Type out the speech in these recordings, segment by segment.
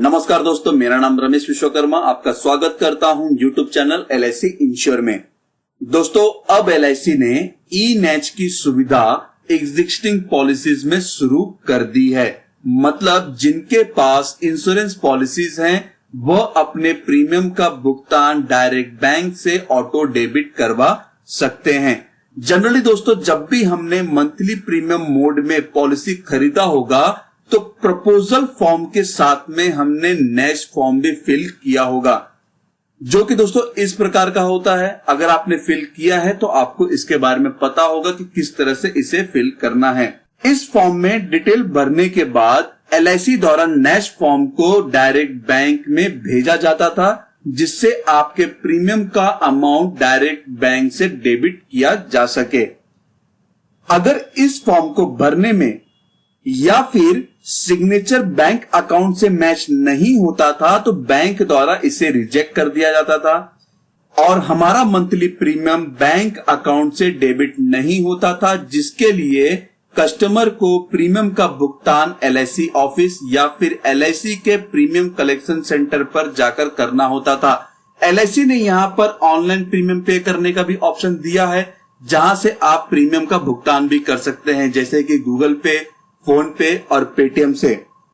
नमस्कार दोस्तों, मेरा नाम रमेश विश्वकर्मा। आपका स्वागत करता हूं यूट्यूब चैनल LIC इंश्योर में। दोस्तों, अब LIC ने ई-नेच की सुविधा एग्जिस्टिंग पॉलिसीज में शुरू कर दी है। मतलब जिनके पास इंश्योरेंस पॉलिसीज हैं वह अपने प्रीमियम का भुगतान डायरेक्ट बैंक से ऑटो डेबिट करवा सकते हैं। जनरली दोस्तों, जब भी हमने मंथली प्रीमियम मोड में पॉलिसी खरीदा होगा तो प्रपोजल फॉर्म के साथ में हमने नेच फॉर्म भी फिल किया होगा, जो कि दोस्तों इस प्रकार का होता है। अगर आपने फिल किया है तो आपको इसके बारे में पता होगा कि किस तरह से इसे फिल करना है। इस फॉर्म में डिटेल भरने के बाद LIC द्वारा नेच फॉर्म को डायरेक्ट बैंक में भेजा जाता था, जिससे आपके प्रीमियम का अमाउंट डायरेक्ट बैंक से डेबिट किया जा सके। अगर इस फॉर्म को भरने में या फिर सिग्नेचर बैंक अकाउंट से मैच नहीं होता था तो बैंक द्वारा इसे रिजेक्ट कर दिया जाता था और हमारा मंथली प्रीमियम बैंक अकाउंट से डेबिट नहीं होता था, जिसके लिए कस्टमर को प्रीमियम का भुगतान LIC ऑफिस या फिर LIC के प्रीमियम कलेक्शन सेंटर पर जाकर करना होता था। LIC ने यहाँ पर ऑनलाइन प्रीमियम पे करने का भी ऑप्शन दिया है, जहां से आप प्रीमियम का भुगतान भी कर सकते हैं, जैसे कि गूगल पे, फोन पे और पेटीएम से।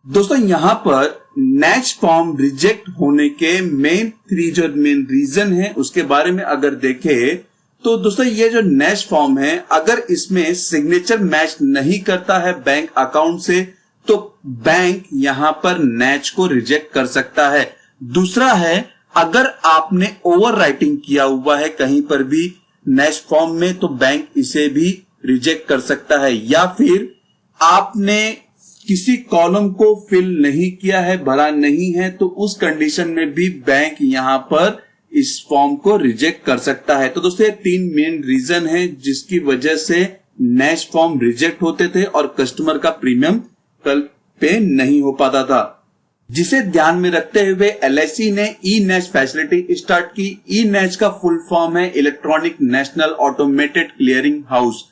दोस्तों, यहाँ पर नेच फॉर्म रिजेक्ट होने के मेन रीजन है उसके बारे में अगर देखें तो दोस्तों, ये जो नेच फॉर्म है, अगर इसमें सिग्नेचर मैच नहीं करता है बैंक अकाउंट से तो बैंक यहाँ पर नेच को रिजेक्ट कर सकता है। दूसरा है, अगर आपने ओवर राइटिंग किया हुआ है कहीं पर भी नेच फॉर्म में तो बैंक इसे भी रिजेक्ट कर सकता है, या फिर आपने किसी कॉलम को फिल नहीं किया है, भरा नहीं है, तो उस कंडीशन में भी बैंक यहां पर इस फॉर्म को रिजेक्ट कर सकता है। तो दोस्तों, ये 3 मेन रीजन है जिसकी वजह से नेच फॉर्म रिजेक्ट होते थे और कस्टमर का प्रीमियम कल पे नहीं हो पाता था, जिसे ध्यान में रखते हुए LIC ने ई-नेच फैसिलिटी स्टार्ट की। ई-नेच का फुल फॉर्म है electronic national automated clearing house,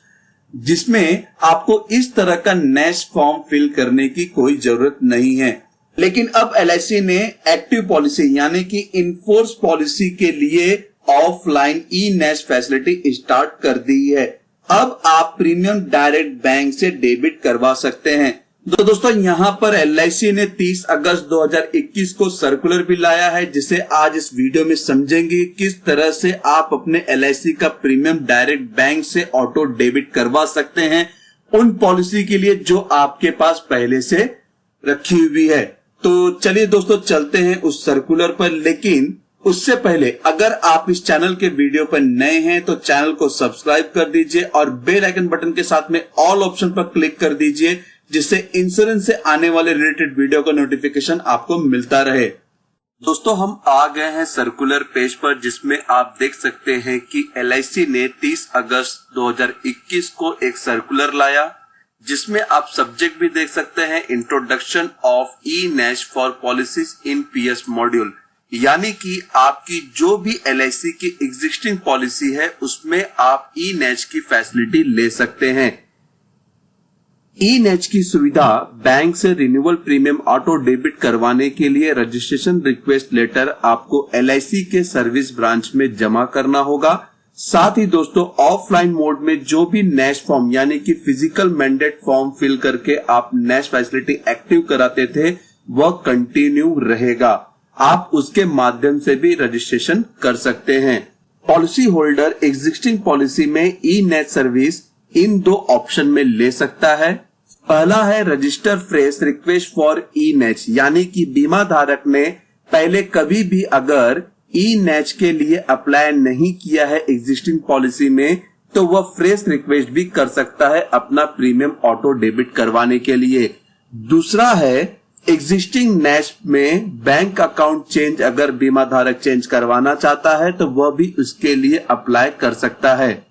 जिसमें आपको इस तरह का नेच फॉर्म फिल करने की कोई जरूरत नहीं है। लेकिन अब LIC ने एक्टिव पॉलिसी यानी कि इनफोर्स पॉलिसी के लिए ऑफलाइन ई-नेच फैसिलिटी स्टार्ट कर दी है। अब आप प्रीमियम डायरेक्ट बैंक से डेबिट करवा सकते हैं। तो दोस्तों, यहाँ पर LIC ने 30 अगस्त 2021 को सर्कुलर भी लाया है, जिसे आज इस वीडियो में समझेंगे किस तरह से आप अपने LIC का प्रीमियम डायरेक्ट बैंक से ऑटो डेबिट करवा सकते हैं उन पॉलिसी के लिए जो आपके पास पहले से रखी हुई है। तो चलिए दोस्तों, चलते हैं उस सर्कुलर पर। लेकिन उससे पहले अगर आप इस चैनल के वीडियो पर नए हैं तो चैनल को सब्सक्राइब कर दीजिए और बेल आइकन बटन के साथ में ऑल ऑप्शन पर क्लिक कर दीजिए, जिससे इंश्योरेंस से आने वाले रिलेटेड वीडियो का नोटिफिकेशन आपको मिलता रहे। दोस्तों, हम आ गए हैं सर्कुलर पेज पर, जिसमें आप देख सकते हैं कि LIC ने 30 अगस्त 2021 को एक सर्कुलर लाया, जिसमें आप सब्जेक्ट भी देख सकते हैं, introduction of eNACH for policies in PS module. यानी कि आपकी जो भी LIC की एग्जिस्टिंग पॉलिसी है उसमें आप ई-नेच की फैसिलिटी ले सकते हैं। ई-नेच की सुविधा बैंक से रिन्यूअल प्रीमियम ऑटो डेबिट करवाने के लिए रजिस्ट्रेशन रिक्वेस्ट लेटर आपको LIC के सर्विस ब्रांच में जमा करना होगा। साथ ही दोस्तों, ऑफलाइन मोड में जो भी नेच फॉर्म यानी कि फिजिकल मैंडेट फॉर्म फिल करके आप नेच फैसिलिटी एक्टिव कराते थे वह कंटिन्यू रहेगा। आप उसके माध्यम से भी रजिस्ट्रेशन कर सकते हैं। पॉलिसी होल्डर एग्जिस्टिंग पॉलिसी में ई-नेच सर्विस इन 2 ऑप्शन में ले सकता है। पहला है रजिस्टर फ्रेश रिक्वेस्ट फॉर ई-नेच, यानी कि बीमा धारक ने पहले कभी भी अगर ई-नेच के लिए अप्लाई नहीं किया है एग्जिस्टिंग पॉलिसी में तो वह फ्रेश रिक्वेस्ट भी कर सकता है अपना प्रीमियम ऑटो डेबिट करवाने के लिए। दूसरा है एग्जिस्टिंग नेच में बैंक अकाउंट चेंज, अगर बीमा धारक चेंज करवाना चाहता है तो वह भी उसके लिए अप्लाई कर सकता है।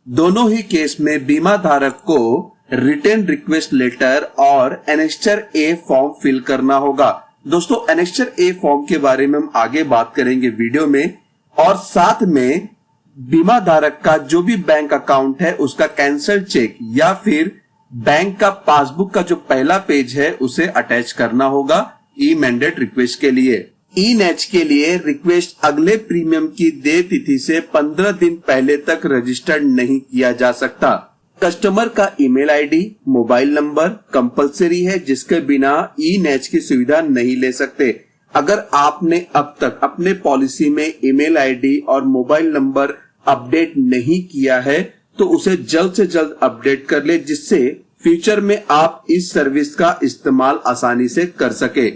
दोनों ही केस में बीमा धारक को रिटर्न रिक्वेस्ट लेटर और एनेक्स्चर A फॉर्म फिल करना होगा। दोस्तों, एनेक्स्चर A फॉर्म के बारे में हम आगे बात करेंगे वीडियो में, और साथ में बीमा धारक का जो भी बैंक अकाउंट है उसका कैंसल चेक या फिर बैंक का पासबुक का जो पहला पेज है उसे अटैच करना होगा, ई मैंडेट रिक्वेस्ट के लिए। ई नेच के लिए रिक्वेस्ट अगले प्रीमियम की देय तिथि से 15 दिन पहले तक रजिस्टर्ड नहीं किया जा सकता। कस्टमर का email ID, mobile number compulsory है, जिसके बिना ई नेच की सुविधा नहीं ले सकते। अगर आपने अब तक अपने पॉलिसी में ईमेल आईडी और मोबाइल नंबर अपडेट नहीं किया है तो उसे जल्द से जल्द अपडेट कर ले, जिससे फ्यूचर में आप इस सर्विस का इस्तेमाल आसानी से कर सके।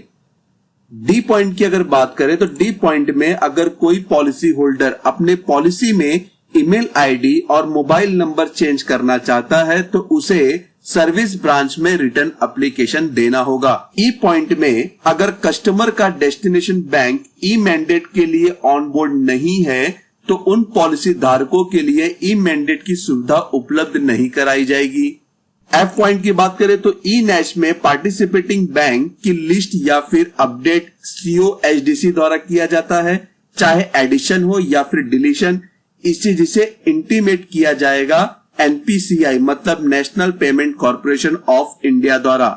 डी पॉइंट की अगर बात करें तो डी पॉइंट में अगर कोई पॉलिसी होल्डर अपने पॉलिसी में ईमेल आईडी और मोबाइल नंबर चेंज करना चाहता है तो उसे सर्विस ब्रांच में रिटर्न एप्लीकेशन देना होगा। ई पॉइंट में अगर कस्टमर का डेस्टिनेशन बैंक ई मैंडेट के लिए ऑन बोर्ड नहीं है तो उन पॉलिसी धारकों के लिए ई मैंडेट की सुविधा उपलब्ध नहीं कराई जाएगी। एफ पॉइंट की बात करें तो ई नेच में पार्टिसिपेटिंग बैंक की लिस्ट या फिर अपडेट COHDC द्वारा किया जाता है, चाहे एडिशन हो या फिर डिलीशन, इसी जिसे इंटीमेट किया जाएगा NPCI मतलब national payment corporation of India द्वारा।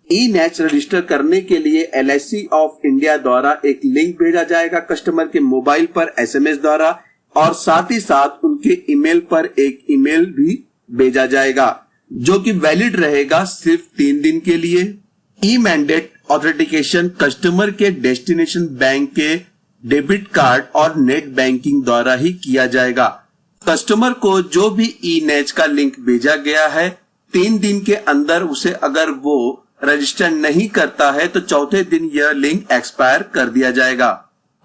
ई नेच रजिस्टर करने के लिए LIC ऑफ इंडिया द्वारा एक लिंक भेजा जाएगा कस्टमर के मोबाइल पर SMS द्वारा, और साथ ही साथ उनके ईमेल पर एक ईमेल भी भेजा जाएगा जो कि वैलिड रहेगा सिर्फ 3 दिन के लिए। ई मैंडेट ऑथेंटिकेशन कस्टमर के डेस्टिनेशन बैंक के डेबिट कार्ड और नेट बैंकिंग द्वारा ही किया जाएगा। कस्टमर को जो भी ई नेच का लिंक भेजा गया है 3 दिन के अंदर उसे अगर वो रजिस्टर नहीं करता है तो चौथे दिन यह लिंक एक्सपायर कर दिया जाएगा।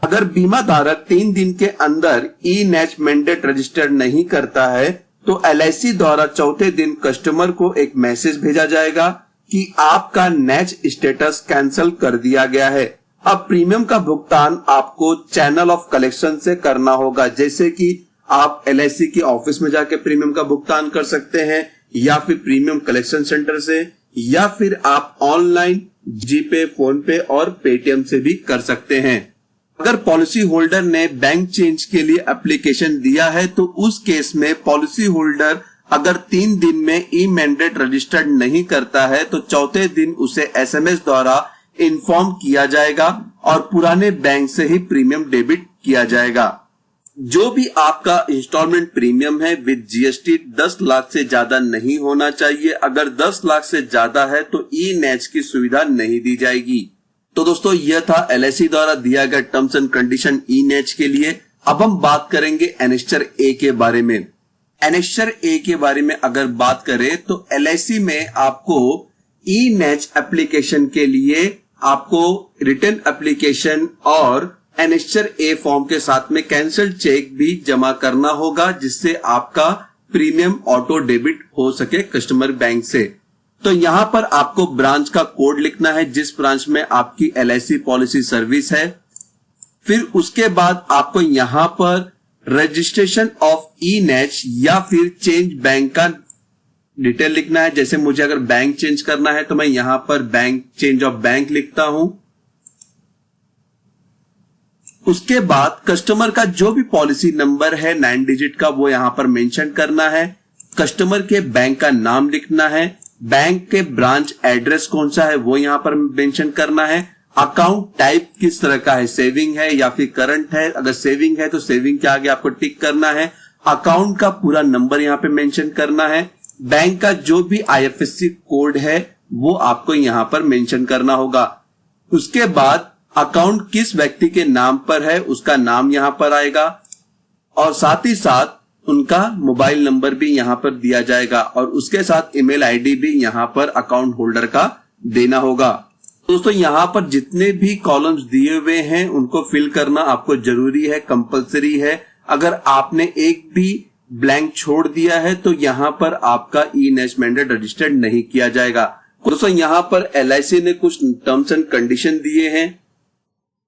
अगर बीमा धारक 3 दिन के अंदर ई नेच मैंडेट रजिस्टर नहीं करता है तो LIC द्वारा चौथे दिन कस्टमर को एक मैसेज भेजा जाएगा कि आपका नेच स्टेटस कैंसिल कर दिया गया है। अब प्रीमियम का भुगतान आपको चैनल ऑफ कलेक्शन से करना होगा, जैसे कि आप LIC के ऑफिस में जाके प्रीमियम का भुगतान कर सकते हैं या फिर प्रीमियम कलेक्शन सेंटर से, या फिर आप ऑनलाइन जीपे, फोन पे और पेटीएम से भी कर सकते हैं। अगर पॉलिसी होल्डर ने बैंक चेंज के लिए एप्लीकेशन दिया है तो उस केस में पॉलिसी होल्डर अगर 3 दिन में ई मैंडेट रजिस्टर्ड नहीं करता है तो चौथे दिन उसे SMS द्वारा इन्फॉर्म किया जाएगा और पुराने बैंक से ही प्रीमियम डेबिट किया जाएगा। जो भी आपका इंस्टॉलमेंट प्रीमियम है विद GST 10 लाख से ज्यादा नहीं होना चाहिए। अगर 10 लाख से ज्यादा है तो ई नेच की सुविधा नहीं दी जाएगी। तो दोस्तों यह था LIC द्वारा दिया गया टर्म्स एंड कंडीशन ई नेच के लिए। अब हम बात करेंगे एनेक्स्चर A के बारे में। एनेक्स्चर A के बारे में अगर बात करें तो LIC में आपको ई नेच एप्लीकेशन के लिए आपको रिटर्न एप्लीकेशन और एनेक्स्चर A फॉर्म के साथ में कैंसिल चेक भी जमा करना होगा, जिससे आपका प्रीमियम ऑटो डेबिट हो सके कस्टमर बैंक से। तो यहाँ पर आपको ब्रांच का कोड लिखना है जिस ब्रांच में आपकी LIC पॉलिसी सर्विस है। फिर उसके बाद आपको यहाँ पर रजिस्ट्रेशन ऑफ ई नेच या फिर चेंज बैंक का डिटेल लिखना है। जैसे मुझे अगर बैंक चेंज करना है तो मैं यहाँ पर बैंक चेंज ऑफ बैंक लिखता हूं। उसके बाद कस्टमर का जो भी पॉलिसी नंबर है 9 डिजिट का वो यहाँ पर मेंशन करना है। कस्टमर के बैंक का नाम लिखना है। बैंक के ब्रांच एड्रेस कौन सा है वो यहाँ पर मेंशन करना है। अकाउंट टाइप किस तरह का है, सेविंग है या फिर करंट है। अगर सेविंग है तो सेविंग के आगे आपको टिक करना है। अकाउंट का पूरा नंबर यहाँ पे मेंशन करना है। बैंक का जो भी IFSC कोड है वो आपको यहाँ पर मेंशन करना होगा। उसके बाद अकाउंट किस व्यक्ति के नाम पर है उसका नाम यहाँ पर आएगा और साथ ही साथ उनका मोबाइल नंबर भी यहाँ पर दिया जाएगा और उसके साथ ईमेल आईडी भी यहाँ पर अकाउंट होल्डर का देना होगा। दोस्तों यहाँ पर जितने भी कॉलम्स दिए हुए हैं उनको फिल करना आपको जरूरी है, कंपलसरी है। अगर आपने एक भी ब्लैंक छोड़ दिया है तो यहाँ पर आपका ई नेच मैंडेट रजिस्टर्ड नहीं किया जाएगा। दोस्तों यहाँ पर LIC ने कुछ टर्म्स एंड कंडीशन दिए हैं,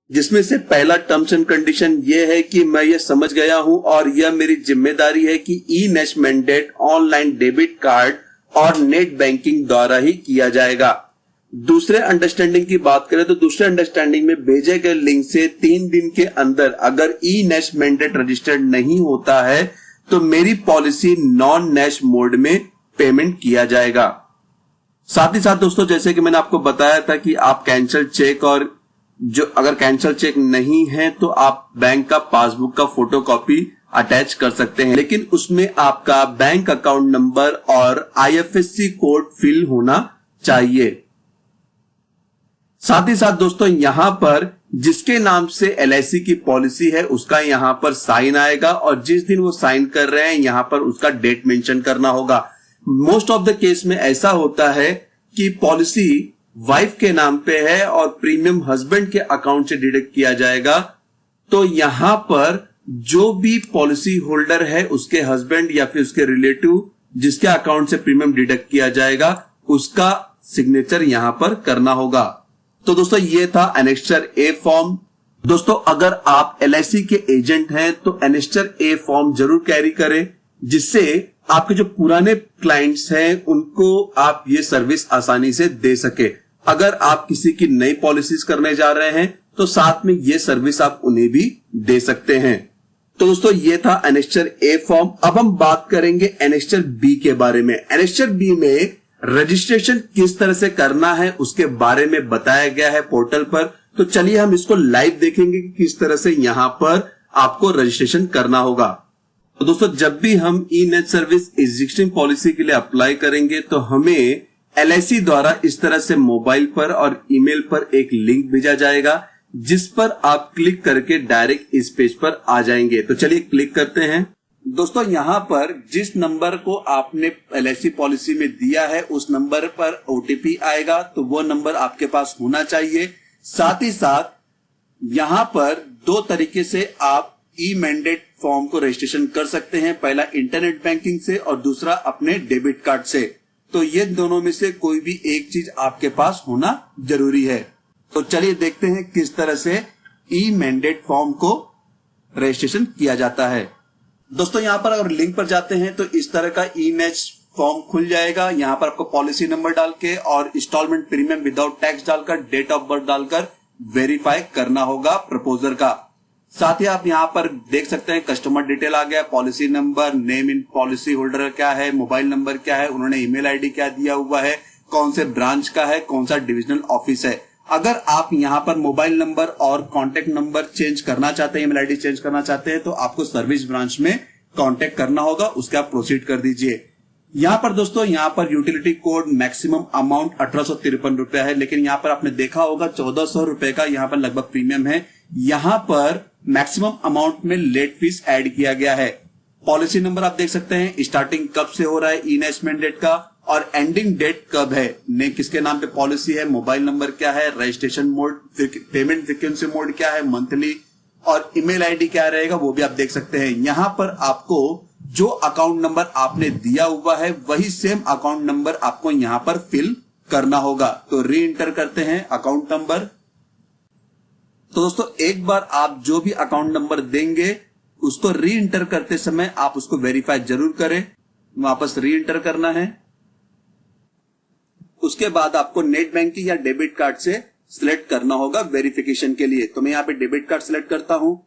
जिसमें से पहला टर्म्स एंड कंडीशन ये है कि मैं ये समझ गया हूं और यह मेरी जिम्मेदारी है कि ई नेच मैंडेट ऑनलाइन डेबिट कार्ड और नेट बैंकिंग द्वारा ही किया जाएगा। दूसरे अंडरस्टैंडिंग की बात करें तो दूसरे अंडरस्टैंडिंग में भेजे गए लिंक से 3 दिन के अंदर अगर ई नेच मैंडेट रजिस्टर्ड नहीं होता है तो मेरी पॉलिसी नॉन नेच मोड में पेमेंट किया जाएगा। साथ ही साथ दोस्तों, जैसे कि मैंने आपको बताया था कि आप कैंसल चेक और जो अगर कैंसल चेक नहीं है तो आप बैंक का पासबुक का फोटोकॉपी अटैच कर सकते हैं, लेकिन उसमें आपका बैंक अकाउंट नंबर और आईएफएससी कोड फिल होना चाहिए। साथ ही साथ दोस्तों, यहां पर जिसके नाम से एलआईसी की पॉलिसी है उसका यहां पर साइन आएगा और जिस दिन वो साइन कर रहे हैं यहां पर उसका डेट मेंशन करना होगा। मोस्ट ऑफ द केस में ऐसा होता है कि पॉलिसी वाइफ के नाम पे है और प्रीमियम हस्बैंड के अकाउंट से डिडक्ट किया जाएगा, तो यहां पर जो भी पॉलिसी होल्डर है उसके हस्बैंड या फिर उसके रिलेटिव जिसके अकाउंट से प्रीमियम डिडक्ट किया जाएगा उसका सिग्नेचर यहां पर करना होगा। तो दोस्तों, ये था एनेक्स्चर ए फॉर्म। दोस्तों, अगर आप एलआईसी के एजेंट हैं तो एनेक्स्चर ए फॉर्म जरूर कैरी करें, जिससे आपके जो पुराने क्लाइंट्स हैं उनको आप ये सर्विस आसानी से दे सके। अगर आप किसी की नई पॉलिसीज करने जा रहे हैं तो साथ में ये सर्विस आप उन्हें भी दे सकते हैं। तो दोस्तों, ये था एनेक्स्चर ए फॉर्म। अब हम बात करेंगे एनेक्स्चर बी के बारे में। एनेक्स्चर बी में रजिस्ट्रेशन किस तरह से करना है उसके बारे में बताया गया है पोर्टल पर। तो चलिए हम इसको लाइव देखेंगे कि किस तरह से यहां पर आपको रजिस्ट्रेशन करना होगा। तो दोस्तों, जब भी हम ई नेच सर्विस एग्जिस्टिंग पॉलिसी के लिए अप्लाई करेंगे तो हमें एलआईसी द्वारा इस तरह से मोबाइल पर और ईमेल पर एक लिंक भेजा जाएगा, जिस पर आप क्लिक करके डायरेक्ट इस पेज पर आ जाएंगे। तो चलिए क्लिक करते हैं। दोस्तों, यहां पर जिस नंबर को आपने एलआईसी पॉलिसी में दिया है उस नंबर पर ओटीपी आएगा, तो वो नंबर आपके पास होना चाहिए। साथ ही साथ यहां पर दो तरीके से आप ई मैंडेट फॉर्म को रजिस्ट्रेशन कर सकते हैं, पहला इंटरनेट बैंकिंग से और दूसरा अपने डेबिट कार्ड से। तो ये दोनों में से कोई भी एक चीज आपके पास होना जरूरी है। तो चलिए देखते हैं किस तरह से ई मैंडेट फॉर्म को रजिस्ट्रेशन किया जाता है। दोस्तों, यहां पर अगर लिंक पर जाते हैं तो इस तरह का ई नेच फॉर्म खुल जाएगा। यहां पर आपको पॉलिसी नंबर डाल के और इंस्टॉलमेंट प्रीमियम विदाउट टैक्स डालकर डेट ऑफ बर्थ डालकर वेरीफाई करना होगा प्रपोजर का। साथ ही आप यहां पर देख सकते हैं कस्टमर डिटेल आ गया, policy number, name in policy holder क्या है, मोबाइल नंबर क्या है, उन्होंने ईमेल आईडी क्या दिया हुआ है, कौन से ब्रांच का है, कौन सा डिविजनल ऑफिस है। अगर आप यहां पर मोबाइल नंबर और कॉन्टेक्ट नंबर चेंज करना चाहते हैं, ईमेल आईडी चेंज करना चाहते हैं, तो आपको सर्विस ब्रांच में कॉन्टेक्ट करना होगा, उसके आप प्रोसीड कर दीजिए। यहां पर दोस्तों, यहां पर यूटिलिटी कोड मैक्सिमम अमाउंट 1853 रुपया है, लेकिन यहां पर आपने देखा होगा 1400 रुपए का यहां पर लगभग प्रीमियम है। यहां पर मैक्सिमम अमाउंट में लेट फीस ऐड किया गया है। पॉलिसी नंबर आप देख सकते हैं, स्टार्टिंग कब से हो रहा है ई नेचमेंट डेट का और एंडिंग डेट कब है, ने किसके नाम पे पॉलिसी है, मोबाइल नंबर क्या है, registration mode, payment frequency mode क्या है, मंथली, और ईमेल आईडी क्या रहेगा वो भी आप देख सकते हैं। यहां पर आपको जो अकाउंट नंबर आपने दिया हुआ है वही सेम अकाउंट नंबर आपको यहां पर फिल करना होगा। तो री इंटर करते हैं अकाउंट नंबर। तो दोस्तों, एक बार आप जो भी अकाउंट नंबर देंगे उसको री इंटर करते समय आप उसको वेरीफाई जरूर करें, वापस री इंटर करना है। उसके बाद आपको नेट बैंकिंग या डेबिट कार्ड से सिलेक्ट करना होगा वेरिफिकेशन के लिए। तो मैं यहां पे डेबिट कार्ड सिलेक्ट करता हूं।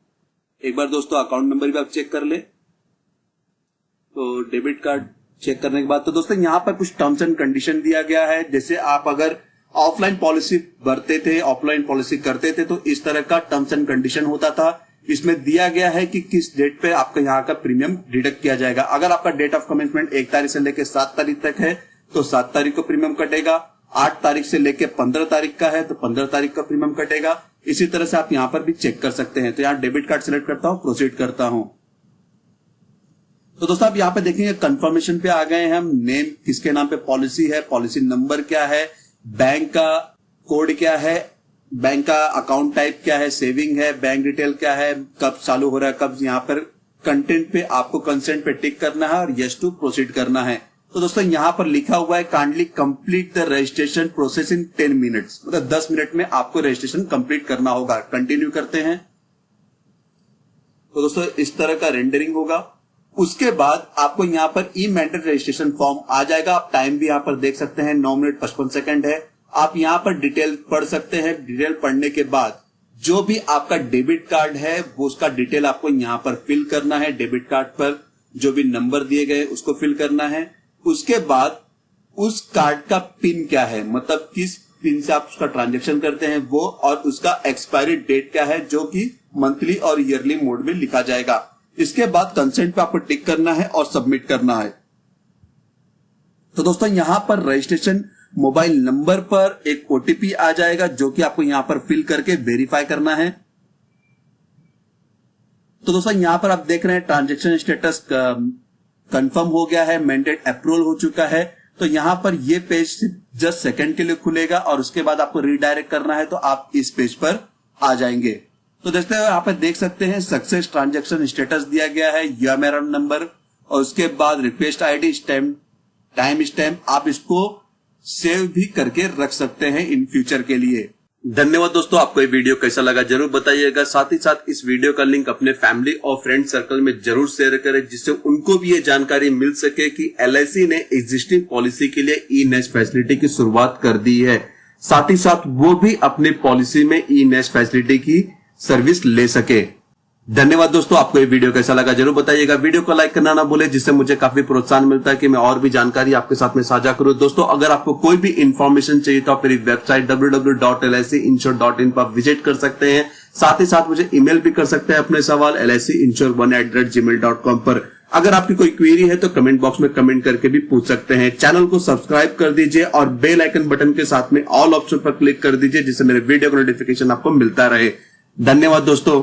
एक बार दोस्तों अकाउंट नंबर भी आप चेक कर ले। तो डेबिट कार्ड चेक करने के बाद तो दोस्तों यहां पर कुछ टर्म्स एंड कंडीशन दिया गया है। जैसे आप अगर ऑफलाइन पॉलिसी भरते थे, ऑफलाइन पॉलिसी करते थे तो इस तरह का टर्म्स एंड कंडीशन होता था। इसमें दिया गया है कि किस डेट पे आपका यहाँ का प्रीमियम डिडक्ट किया जाएगा। अगर आपका डेट ऑफ कमेंसमेंट 1 तारीख से लेकर 7 तारीख तक है तो 7 तारीख को प्रीमियम कटेगा। 8 तारीख से लेकर 15 तारीख का है तो 15 तारीख का प्रीमियम कटेगा। इसी तरह से आप यहाँ पर भी चेक कर सकते हैं। तो यहाँ डेबिट कार्ड सिलेक्ट करता हूं, प्रोसीड करता हूं। तो दोस्तों आप यहाँ पे देखेंगे कंफर्मेशन पे आ गए हैं हम। नेम किसके नाम पे पॉलिसी है, पॉलिसी नंबर क्या है, बैंक का कोड क्या है, बैंक का अकाउंट टाइप क्या है, सेविंग है, बैंक डिटेल क्या है, कब चालू हो रहा है, कब। यहाँ पर कंटेंट पे आपको कंसेंट पे टिक करना है और यस टू प्रोसीड करना है। तो दोस्तों यहाँ पर लिखा हुआ है kindly complete the registration process in 10 minutes, मतलब 10 मिनट में आपको रजिस्ट्रेशन कंप्लीट करना होगा। कंटिन्यू करते हैं। तो दोस्तों इस तरह का रेंडरिंग होगा। उसके बाद आपको यहाँ पर ई मैंडेट रजिस्ट्रेशन फॉर्म आ जाएगा। आप टाइम भी यहाँ पर देख सकते हैं, 9 मिनट 55 सेकंड है। आप यहाँ पर डिटेल पढ़ सकते हैं। डिटेल पढ़ने के बाद जो भी आपका डेबिट कार्ड है वो उसका डिटेल आपको यहाँ पर फिल करना है। डेबिट कार्ड पर जो भी नंबर दिए गए उसको फिल करना है। उसके बाद उस कार्ड का पिन क्या है, मतलब किस पिन से आप उसका ट्रांजैक्शन करते हैं वो, और उसका एक्सपायरी डेट क्या है जो कि मंथली और ईयरली मोड में लिखा जाएगा। इसके बाद कंसेंट पे आपको टिक करना है और सबमिट करना है। तो दोस्तों यहां पर रजिस्ट्रेशन मोबाइल नंबर पर एक ओटीपी आ जाएगा जो कि आपको यहां पर फिल करके वेरीफाई करना है। तो दोस्तों यहां पर आप देख रहे हैं ट्रांजैक्शन स्टेटस कंफर्म हो गया है, मैंडेट अप्रूवल हो चुका है। तो यहां पर ये पेज जस्ट सेकंड के लिए खुलेगा और उसके बाद आपको रीडायरेक्ट करना है तो आप इस पेज पर आ जाएंगे। तो दोस्तों यहाँ पे देख सकते हैं सक्सेस ट्रांजैक्शन स्टेटस दिया गया है, यूएमआर नंबर और उसके बाद request ID, stamp, time stamp. आप इसको सेव भी करके रख सकते हैं इन फ्यूचर के लिए। धन्यवाद दोस्तों, आपको ये वीडियो कैसा लगा जरूर बताइएगा। साथ ही साथ इस वीडियो का लिंक अपने फैमिली और फ्रेंड सर्कल में जरूर शेयर करें जिससे उनको भी ये जानकारी मिल सके कि एलआईसी ने एग्जिस्टिंग पॉलिसी के लिए ई नेस्ट फैसिलिटी की शुरुआत कर दी है। साथ ही साथ वो भी अपनी पॉलिसी में ई नेस्ट फैसिलिटी की सर्विस ले सके। धन्यवाद दोस्तों, आपको ये वीडियो कैसा लगा जरूर बताइएगा। वीडियो को लाइक करना ना भूले जिससे मुझे काफी प्रोत्साहन मिलता है कि मैं और भी जानकारी आपके साथ में साझा करूं। दोस्तों अगर आपको कोई भी इंफॉर्मेशन चाहिए तो आप मेरी वेबसाइट www.licinsurance.in पर विजिट कर सकते हैं। साथ ही साथ मुझे ईमेल भी कर सकते हैं अपने सवाल licinsure1@gmail.com पर। अगर आपकी कोई क्वेरी है तो कमेंट बॉक्स में कमेंट करके भी पूछ सकते हैं। चैनल को सब्सक्राइब कर दीजिए और बेल आइकन बटन के साथ में ऑल ऑप्शन पर क्लिक कर दीजिए जिससे मेरे वीडियो का नोटिफिकेशन आपको मिलता रहे। धन्यवाद दोस्तों।